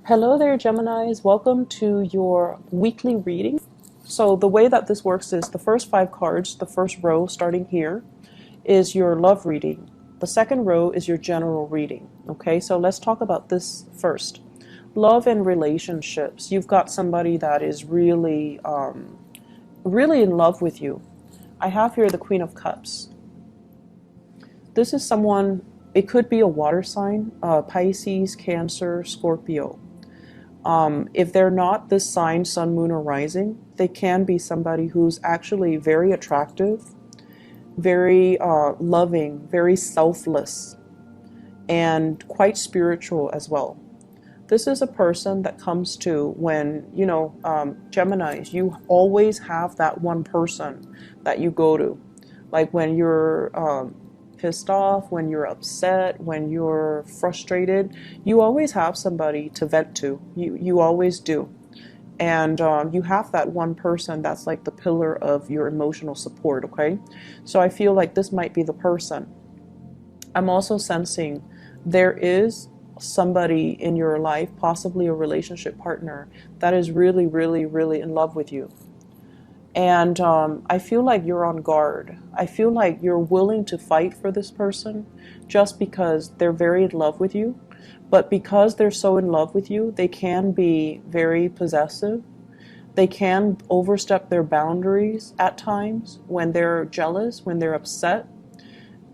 Hello there, Geminis. Welcome to your weekly reading. So the way that this works is the first 5 cards, the first row starting here, is your love reading. The second row is your general reading. Okay, so let's talk about this first. Love and relationships. You've got somebody that is really, really in love with you. I have here the Queen of Cups. This is someone, it could be a water sign, Pisces, Cancer, Scorpio. If they're not this sign, sun, moon, or rising, they can be somebody who's actually very attractive, very loving, very selfless, and quite spiritual as well. This is a person that comes to when, Geminis, you always have that one person that you go to. Like when you're pissed off, when you're upset, when you're frustrated, you always have somebody to vent to. You always do. And you have that one person that's like the pillar of your emotional support, okay? So I feel like this might be the person. I'm also sensing there is somebody in your life, possibly a relationship partner, that is really, really, really in love with you. And I feel like you're on guard. I feel like you're willing to fight for this person just because they're very in love with you. But because they're so in love with you, they can be very possessive. They can overstep their boundaries at times when they're jealous, when they're upset.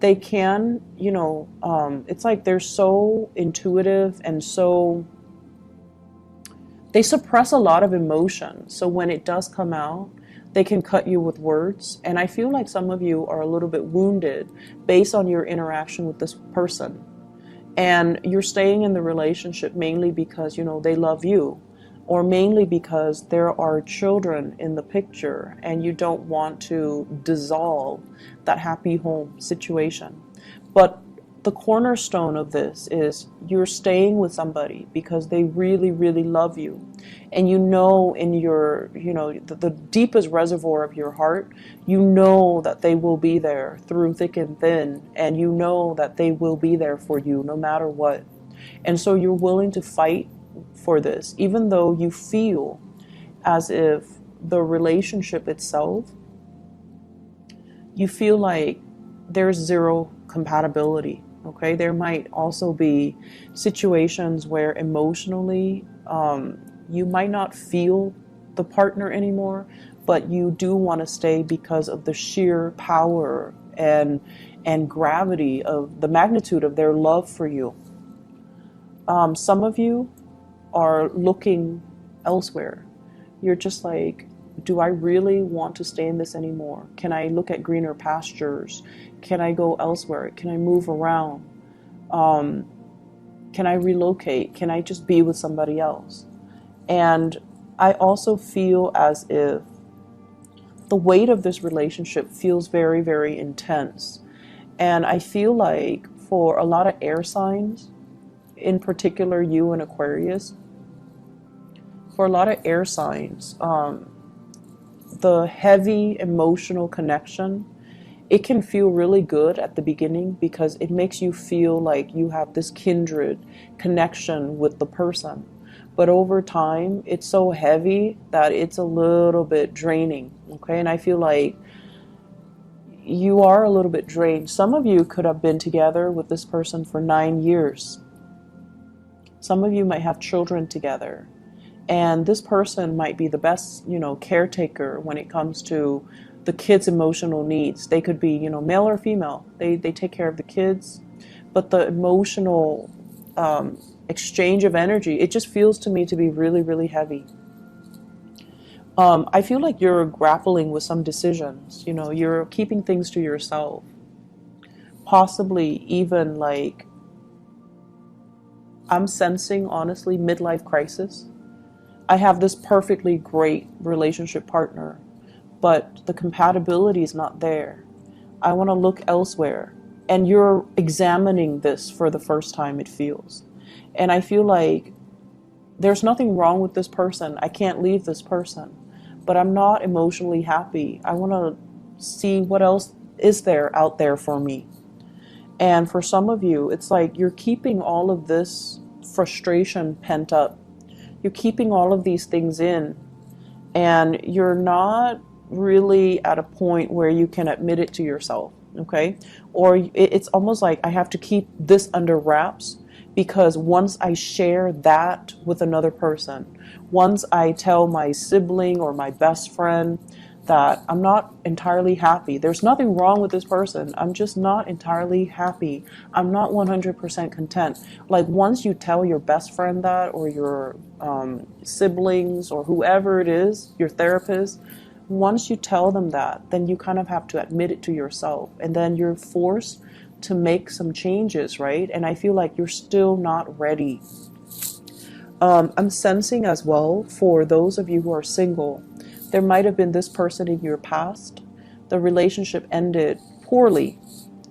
They can, it's like they're so intuitive and so, they suppress a lot of emotion. So when it does come out, they can cut you with words. And I feel like some of you are a little bit wounded based on your interaction with this person. And you're staying in the relationship mainly because, they love you, or mainly because there are children in the picture and you don't want to dissolve that happy home situation. But the cornerstone of this is you're staying with somebody because they really, really love you. And in your, the deepest reservoir of your heart, that they will be there through thick and thin. And that they will be there for you no matter what. And so you're willing to fight for this, even though you feel as if the relationship itself, you feel like there's zero compatibility. Okay, there might also be situations where emotionally you might not feel the partner anymore, but you do want to stay because of the sheer power and gravity of the magnitude of their love for you. Some of you are looking elsewhere. You're just like, do I really want to stay in this anymore? Can I look at greener pastures? Can I go elsewhere? Can I move around? Can I relocate? Can I just be with somebody else? And I also feel as if the weight of this relationship feels very, very intense. And I feel like for a lot of air signs, in particular you and Aquarius, for a lot of air signs, the heavy emotional connection, it can feel really good at the beginning because it makes you feel like you have this kindred connection with the person. But over time, it's so heavy that it's a little bit draining, okay? And I feel like you are a little bit drained. Some of you could have been together with this person for 9 years. Some of you might have children together. And this person might be the best, caretaker when it comes to the kids' emotional needs. They could be, male or female. They take care of the kids. But the emotional exchange of energy, it just feels to me to be really, really heavy. I feel like you're grappling with some decisions. You're keeping things to yourself. Possibly even like, I'm sensing, honestly, midlife crisis. I have this perfectly great relationship partner, but the compatibility is not there. I want to look elsewhere. And you're examining this for the first time, it feels. And I feel like there's nothing wrong with this person. I can't leave this person, but I'm not emotionally happy. I want to see what else is there out there for me. And for some of you, it's like you're keeping all of this frustration pent up You're keeping all of these things in, and you're not really at a point where you can admit it to yourself, okay? Or it's almost like I have to keep this under wraps, because once I share that with another person, once I tell my sibling or my best friend that I'm not entirely happy, there's nothing wrong with this person, I'm just not entirely happy, I'm not 100% content. Like, once you tell your best friend that, or your siblings, or whoever it is, your therapist, once you tell them that, then you kind of have to admit it to yourself, and then you're forced to make some changes, right? And I feel like you're still not ready. I'm sensing as well, for those of you who are single, there might have been this person in your past. The relationship ended poorly.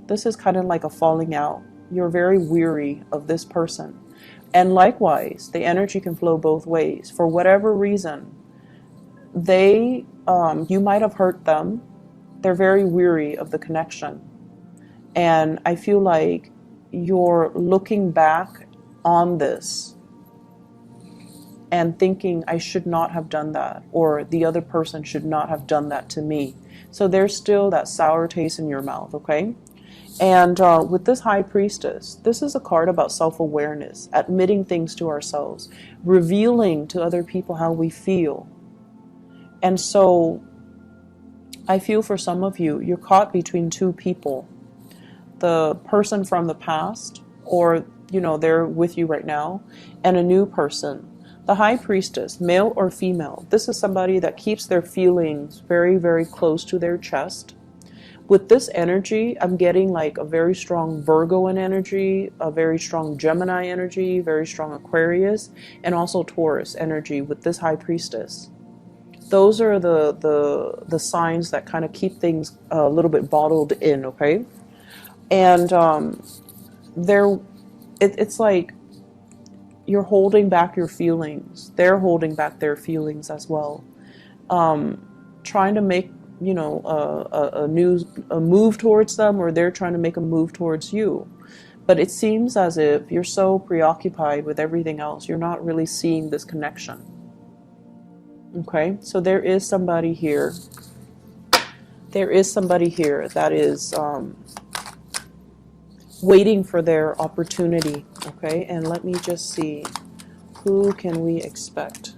This is kind of like a falling out. You're very weary of this person. And likewise, the energy can flow both ways. For whatever reason, you might have hurt them. They're very weary of the connection. And I feel like you're looking back on this and thinking, I should not have done that, or the other person should not have done that to me. So there's still that sour taste in your mouth, okay? And with this High Priestess, this is a card about self-awareness, admitting things to ourselves, revealing to other people how we feel. And so I feel for some of you, you're caught between two people. The person from the past, or, they're with you right now, and a new person. The High Priestess, male or female, this is somebody that keeps their feelings very, very close to their chest. With this energy, I'm getting like a very strong Virgo energy, a very strong Gemini energy, very strong Aquarius, and also Taurus energy with this High Priestess. Those are the signs that kind of keep things a little bit bottled in, okay? And it's like you're holding back your feelings. They're holding back their feelings as well. Trying to make, a move towards them, or they're trying to make a move towards you. But it seems as if you're so preoccupied with everything else, you're not really seeing this connection. Okay, so there is somebody here. There is somebody here that is waiting for their opportunity. Okay, and let me just see, who can we expect?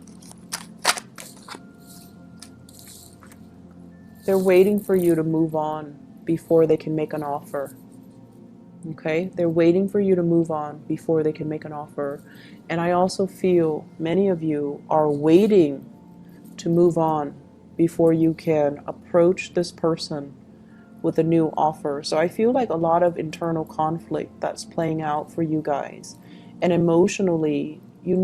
They're waiting for you to move on before they can make an offer. Okay, they're waiting for you to move on before they can make an offer. And I also feel many of you are waiting to move on before you can approach this person with a new offer. So I feel like a lot of internal conflict that's playing out for you guys. And emotionally, you're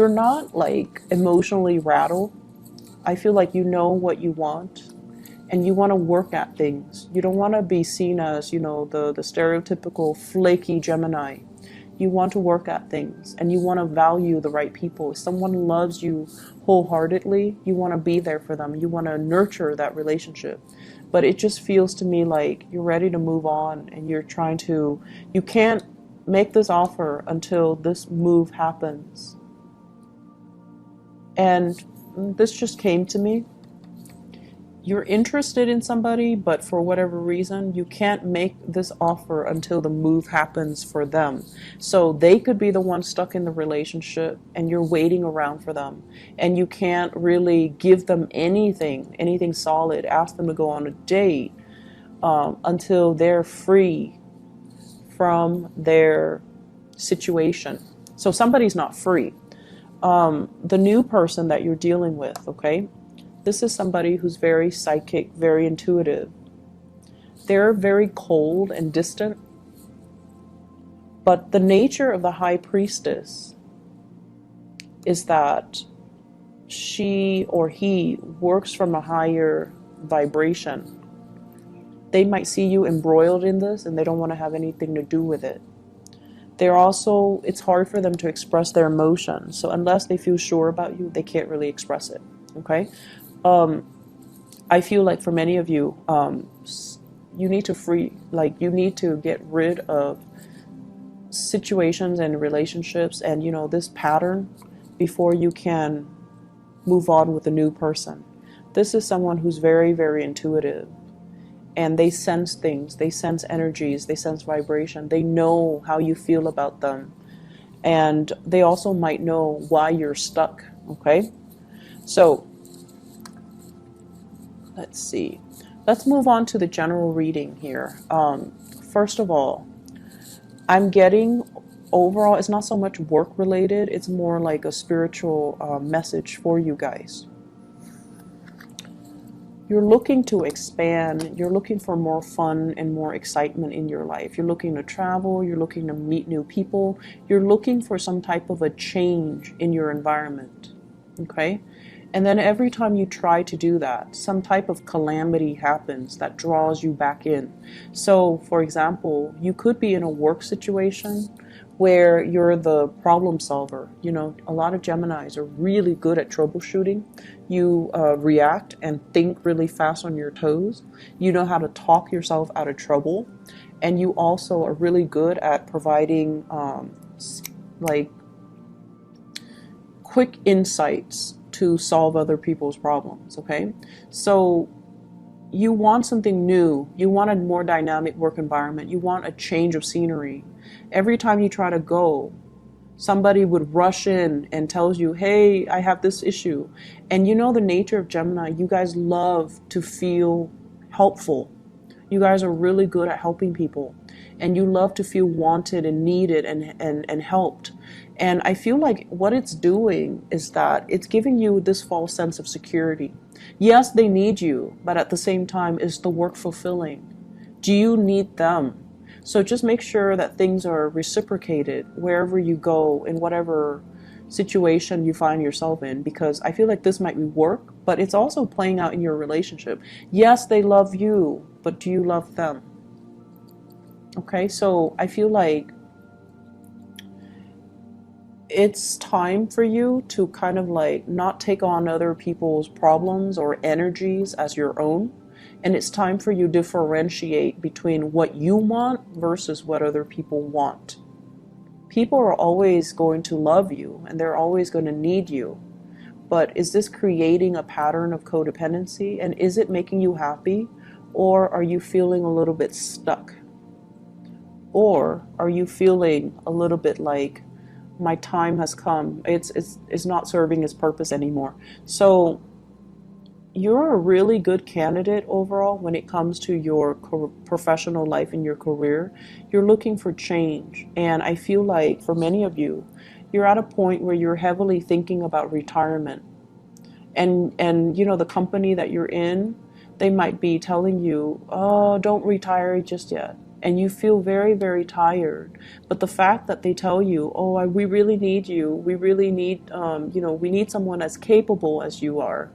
not like emotionally rattled. I feel like you know what you want, and you want to work at things. You don't want to be seen as, the stereotypical flaky Gemini. You want to work at things, and you want to value the right people. If someone loves you wholeheartedly, you want to be there for them. You want to nurture that relationship. But it just feels to me like you're ready to move on, and you can't make this offer until this move happens. And this just came to me. You're interested in somebody, but for whatever reason, you can't make this offer until the move happens for them. So they could be the one stuck in the relationship, and you're waiting around for them. And you can't really give them anything solid, ask them to go on a date until they're free from their situation. So somebody's not free. The new person that you're dealing with, okay? This is somebody who's very psychic, very intuitive. They're very cold and distant. But the nature of the High Priestess is that she or he works from a higher vibration. They might see you embroiled in this, and they don't want to have anything to do with it. It's hard for them to express their emotions. So unless they feel sure about you, they can't really express it. Okay? I feel like for many of you, you need to get rid of situations and relationships and, you know, this pattern before you can move on with a new person. This is someone who's very, very intuitive, and they sense things, they sense energies, they sense vibration, they know how you feel about them, and they also might know why you're stuck. Okay, so let's see. Let's move on to the general reading here. First of all, I'm getting overall, it's not so much work related, it's more like a spiritual message for you guys. You're looking to expand, you're looking for more fun and more excitement in your life. You're looking to travel, you're looking to meet new people, you're looking for some type of a change in your environment. Okay? And then every time you try to do that, some type of calamity happens that draws you back in. So, for example, you could be in a work situation where you're the problem solver. You know, a lot of Geminis are really good at troubleshooting. You react and think really fast on your toes. You know how to talk yourself out of trouble. And you also are really good at providing like quick insights to solve other people's problems. Okay, so you want something new, you want a more dynamic work environment, you want a change of scenery. Every time you try to go, somebody would rush in and tells you, hey, I have this issue. And you know the nature of Gemini, you guys love to feel helpful. You guys are really good at helping people, and you love to feel wanted and needed and helped. And I feel like what it's doing is that it's giving you this false sense of security. Yes, they need you, but at the same time, is the work fulfilling? Do you need them? So just make sure that things are reciprocated wherever you go, in whatever situation you find yourself in, because I feel like this might be work, but it's also playing out in your relationship. Yes, they love you, but do you love them? Okay, so I feel like it's time for you to kind of like not take on other people's problems or energies as your own. And it's time for you to differentiate between what you want versus what other people want. People are always going to love you and they're always going to need you. But is this creating a pattern of codependency? And is it making you happy? Or are you feeling a little bit stuck? Or are you feeling a little bit like, my time has come, it's not serving its purpose anymore? So you're a really good candidate overall when it comes to your professional life and your career. You're looking for change, and I feel like for many of you, you're at a point where you're heavily thinking about retirement. And you know, the company that you're in, they might be telling you, oh, don't retire just yet. And you feel very, very tired. But the fact that they tell you, oh, we really need you, we really need, you know, we need someone as capable as you are.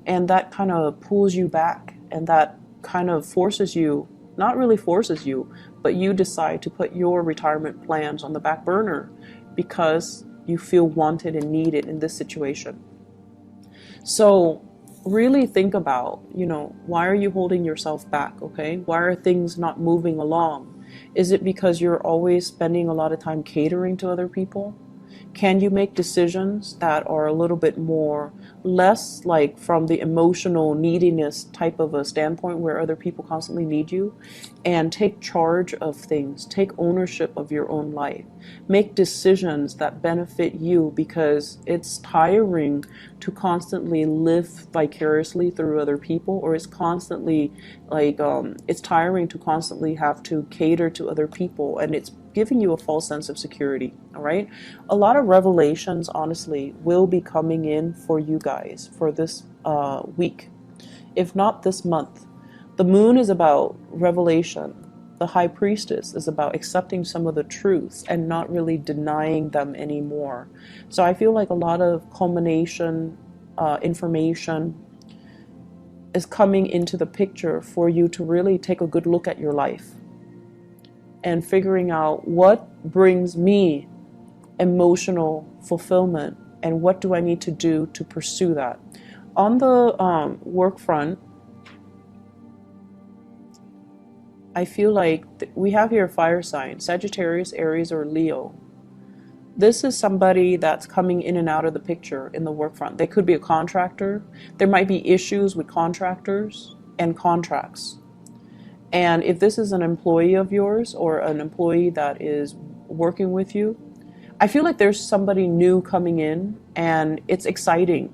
And that kind of pulls you back, and that kind of forces you, not really forces you, but you decide to put your retirement plans on the back burner because you feel wanted and needed in this situation. So really think about, you know, why are you holding yourself back, okay? Why are things not moving along? Is it because you're always spending a lot of time catering to other people? Can you make decisions that are a little bit more, less like from the emotional neediness type of a standpoint where other people constantly need you, and take charge of things, take ownership of your own life, make decisions that benefit you, because it's tiring to constantly live vicariously through other people, or it's constantly like, it's tiring to constantly have to cater to other people, and it's giving you a false sense of security. All right, a lot of revelations honestly will be coming in for you guys for this week, if not this month. The moon is about revelation. The high priestess is about accepting some of the truths and not really denying them anymore. So I feel like a lot of culmination information is coming into the picture for you to really take a good look at your life and figuring out what brings me emotional fulfillment and what do I need to do to pursue that. On the work front, I feel like we have here fire signs, Sagittarius, Aries, or Leo. This is somebody that's coming in and out of the picture in the work front. They could be a contractor. There might be issues with contractors and contracts. And if this is an employee of yours or an employee that is working with you, I feel like there's somebody new coming in and it's exciting.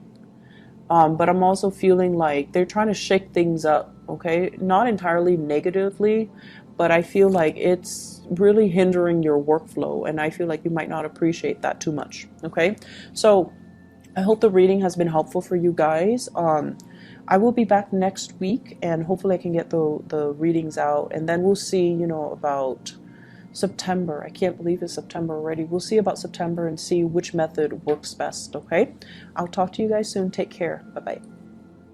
But I'm also feeling like they're trying to shake things up, okay? Not entirely negatively, but I feel like it's really hindering your workflow, and I feel like you might not appreciate that too much, okay? So I hope the reading has been helpful for you guys. I will be back next week, and hopefully I can get the readings out, and then we'll see, you know, about September. I can't believe it's September already. We'll see about September and see which method works best, okay? I'll talk to you guys soon. Take care. Bye-bye.